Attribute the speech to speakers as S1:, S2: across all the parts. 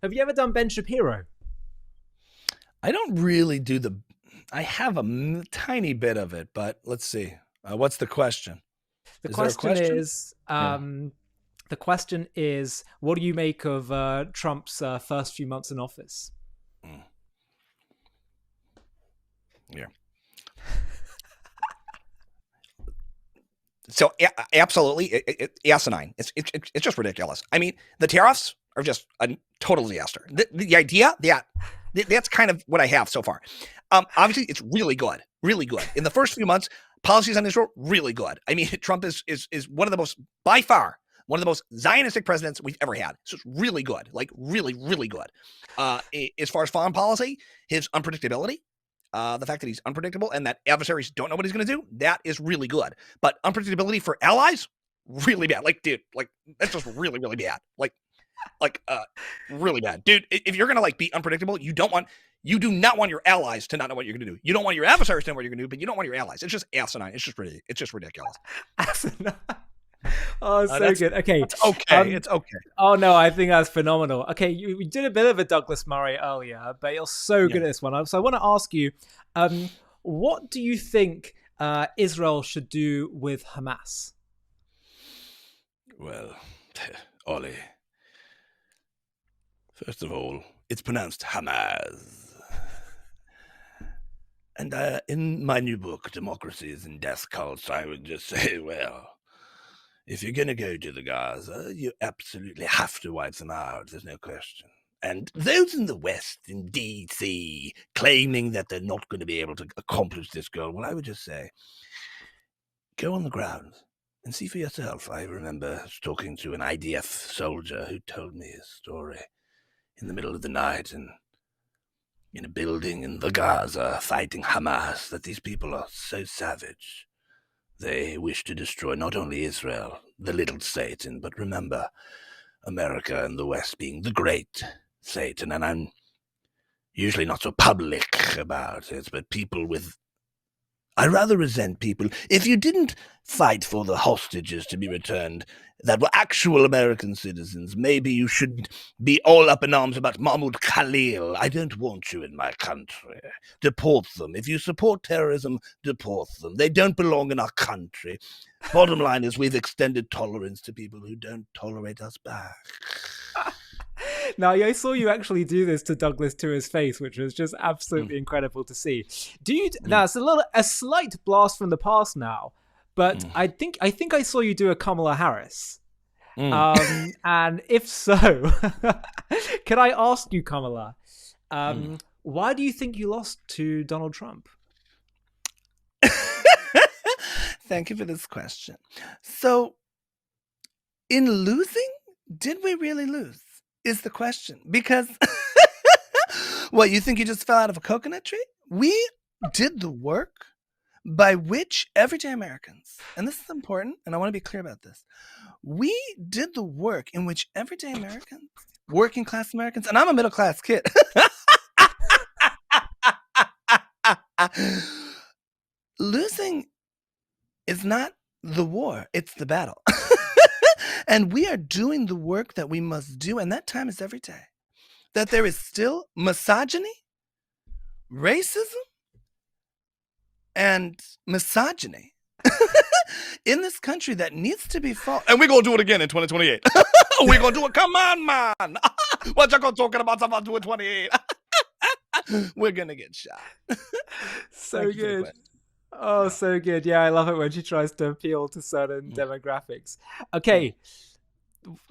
S1: Have you ever done Ben Shapiro?
S2: I don't really do I have a tiny bit of it, but let's see. What's the question?
S1: The
S2: Is there a
S1: question
S2: question?
S1: is,
S2: Yeah.
S1: what do you make of Trump's first few months in office?
S2: Mm, yeah. So absolutely, asinine. It's just ridiculous. I mean, the tariffs are just a total disaster. The idea that's kind of what I have so far. Obviously, it's really good, really good. In the first few months, policies on Israel really good. I mean, Trump is one of the most, by far, one of the most Zionistic presidents we've ever had. So it's really good, like really, really good. As far as foreign policy, his unpredictability, the fact that he's unpredictable and that adversaries don't know what he's going to do, that is really good. But unpredictability for allies, really bad. Like, dude, like that's just really, really bad. Like, really bad, dude. If you're gonna like be unpredictable, you do not want your allies to not know what you're gonna do. You don't want your adversaries to know what you're gonna do, but you don't want your allies. It's just asinine. It's just ridiculous.
S1: Oh, so
S2: That's
S1: good. Okay.
S2: that's okay.
S1: Um,
S2: It's okay.
S1: oh no, I think that's phenomenal. Okay, you did a bit of a Douglas Murray earlier, but you're so
S2: Yeah.
S1: good at this one. So I want to ask you, what do you think Israel should do with Hamas?
S2: Well, Ollie. First of all, it's pronounced Hamas. And in my new book, Democracies and Death Cults, I would just say, well, if you're going to go to the Gaza, you absolutely have to wipe them out. There's no question. And those in the West, in DC, claiming that they're not going to be able to accomplish this goal, well, I would just say, go on the ground and see for yourself. I remember talking to an IDF soldier who told me his story in the middle of the night and in a building in the Gaza fighting Hamas, that these people are so savage. They wish to destroy not only Israel, the little Satan, but remember, America and the West being the great Satan. And I'm usually not so public about it, but I rather resent people. If you didn't fight for the hostages to be returned that were actual American citizens, maybe you shouldn't be all up in arms about Mahmoud Khalil. I don't want you in my country. Deport them. If you support terrorism, deport them. They don't belong in our country. Bottom line is we've extended tolerance to people who don't tolerate us back.
S1: Now, I saw you actually do this to Douglas to his face, which was just
S2: Mm,
S1: absolutely incredible to see. Do you
S2: mm,
S1: now? It's a slight blast from the past now, but
S2: mm,
S1: I think I saw you do a Kamala Harris.
S2: mm.
S1: And if so, can I ask you, Kamala,
S2: Mm.
S1: why do you think you lost to Donald Trump?
S2: Thank you for this question. So, in losing, did we really lose? Is the question. Because, what, you think you just fell out of a coconut tree? We did the work by which everyday Americans, and this is important, and I want to be clear about this, we did the work in which everyday Americans, working class Americans, and I'm a middle class kid, losing is not the war, it's the battle. And we are doing the work that we must do, and that time is every day. That there is still misogyny, racism, and misogyny in this country that needs to be fought. And we're going to do it again in 2028. We're going to do it. Come on, man. What you going talking about? About doing 28? We're going to get shot.
S1: So
S2: Thank you for the
S1: good.
S2: question.
S1: Oh,
S2: Yeah.
S1: so good. Yeah, I love it when she tries to appeal to certain
S2: Mm,
S1: demographics.
S2: mm,
S1: Okay,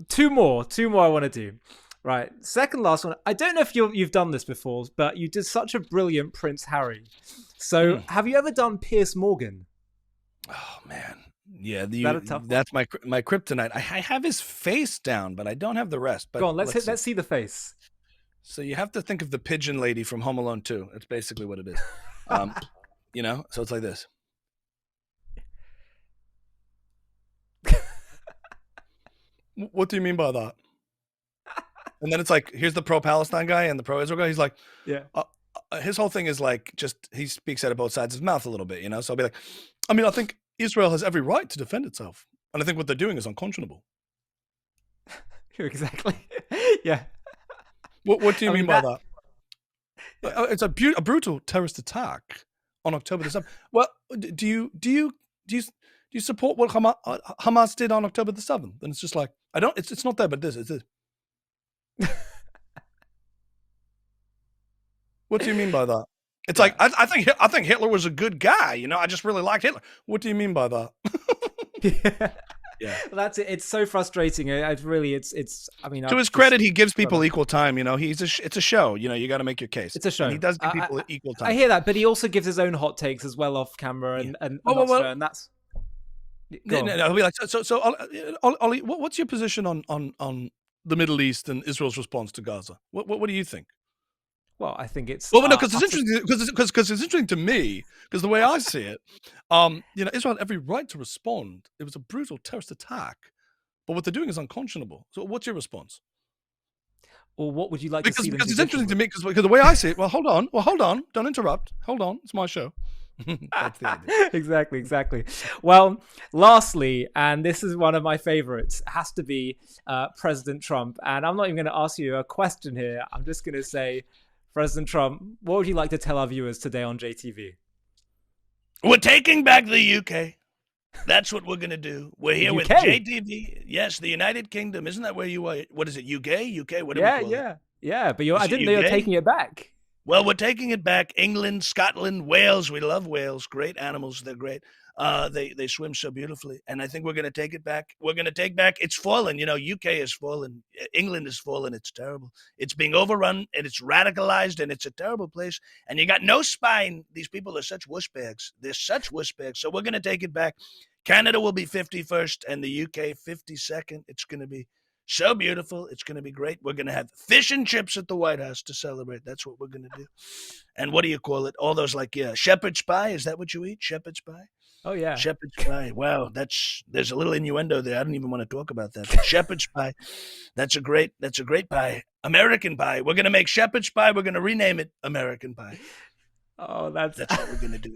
S1: two more I want to do. Right, second last one. I don't know if you've done this before, but you did such a brilliant Prince Harry. So,
S2: mm.
S1: have you ever done Piers Morgan?
S2: Oh, man. Yeah,
S1: Is that a tough one?
S2: that's my kryptonite. I have his face down, but I don't have the rest. But
S1: Go on,
S2: let's see.
S1: let's see the face.
S2: So you have to think of the pigeon lady from Home Alone 2. That's basically what it is. Um, so it's like this. What do you mean by that? And then it's like, here's the pro-Palestine guy and the pro-Israel guy. He's like,
S1: Yeah.
S2: his whole thing is like, just he speaks out of both sides of his mouth a little bit, So I'll be like, I mean, I think Israel has every right to defend itself, and I think what they're doing is unconscionable.
S1: Exactly. Yeah.
S3: What do you
S1: I
S3: mean
S1: mean,
S3: by that? It's a brutal terrorist attack on October the 7th. Well, do you support what Hamas did on October the 7th? And it's just like, I don't. It's not there, but this is it. What do you mean by that? It's like I think Hitler was a good guy. You know, I just really liked Hitler. What do you mean by that?
S1: Yeah. Well, that's it. It's so frustrating. It's really, it's. I mean,
S3: to his credit, he gives people equal time. You know, it's a show. You know, you got to make your case.
S1: It's a show.
S3: And he does give people equal time.
S1: I hear that, but he also gives his own hot takes as well off camera, and that's.
S3: No, I'll be like, so, Ollie, what's your position on the Middle East and Israel's response to Gaza? What do you think?
S1: Well, I think it's
S3: no, because it's interesting. Because it's interesting to me. Because the way I see it, you know, Israel had every right to respond. It was a brutal terrorist attack, but what they're doing is unconscionable. So, what's your response?
S1: Or what would you like to see?
S3: Because it's interesting to me. Because the way I see it, well, hold on, don't interrupt. Hold on, it's my show. That's the idea.
S1: Exactly. Well, lastly, and this is one of my favorites, has to be President Trump. And I'm not even going to ask you a question here. I'm just going to say, President Trump, what would you like to tell our viewers today on JTV?
S2: We're taking back the UK. That's what we're going to do. We're here with JTV. Yes, the United Kingdom. Isn't that where you are? What is it, UK? What do we call it?
S1: Yeah. But I didn't know you're taking it back.
S2: Well, we're taking it back. England, Scotland, Wales. We love Wales. Great animals. They're great. They swim so beautifully. And I think we're going to take it back. We're going to take back. It's fallen. You know, UK has fallen. England has fallen. It's terrible. It's being overrun and it's radicalized and it's a terrible place. And you got no spine. These people are such wuss bags. They're such wuss bags. So we're going to take it back. Canada will be 51st and the UK 52nd. It's going to be so beautiful. It's going to be great. We're going to have fish and chips at the White House to celebrate. That's what we're going to do. And what do you call it? All those shepherd's pie. Is that what you eat? Shepherd's pie?
S1: Oh, yeah.
S2: Shepherd's pie. Wow, there's a little innuendo there. I don't even want to talk about that. But shepherd's pie. That's a great pie. American pie. We're going to make shepherd's pie. We're going to rename it American pie.
S1: Oh, that's
S2: what we're going to do.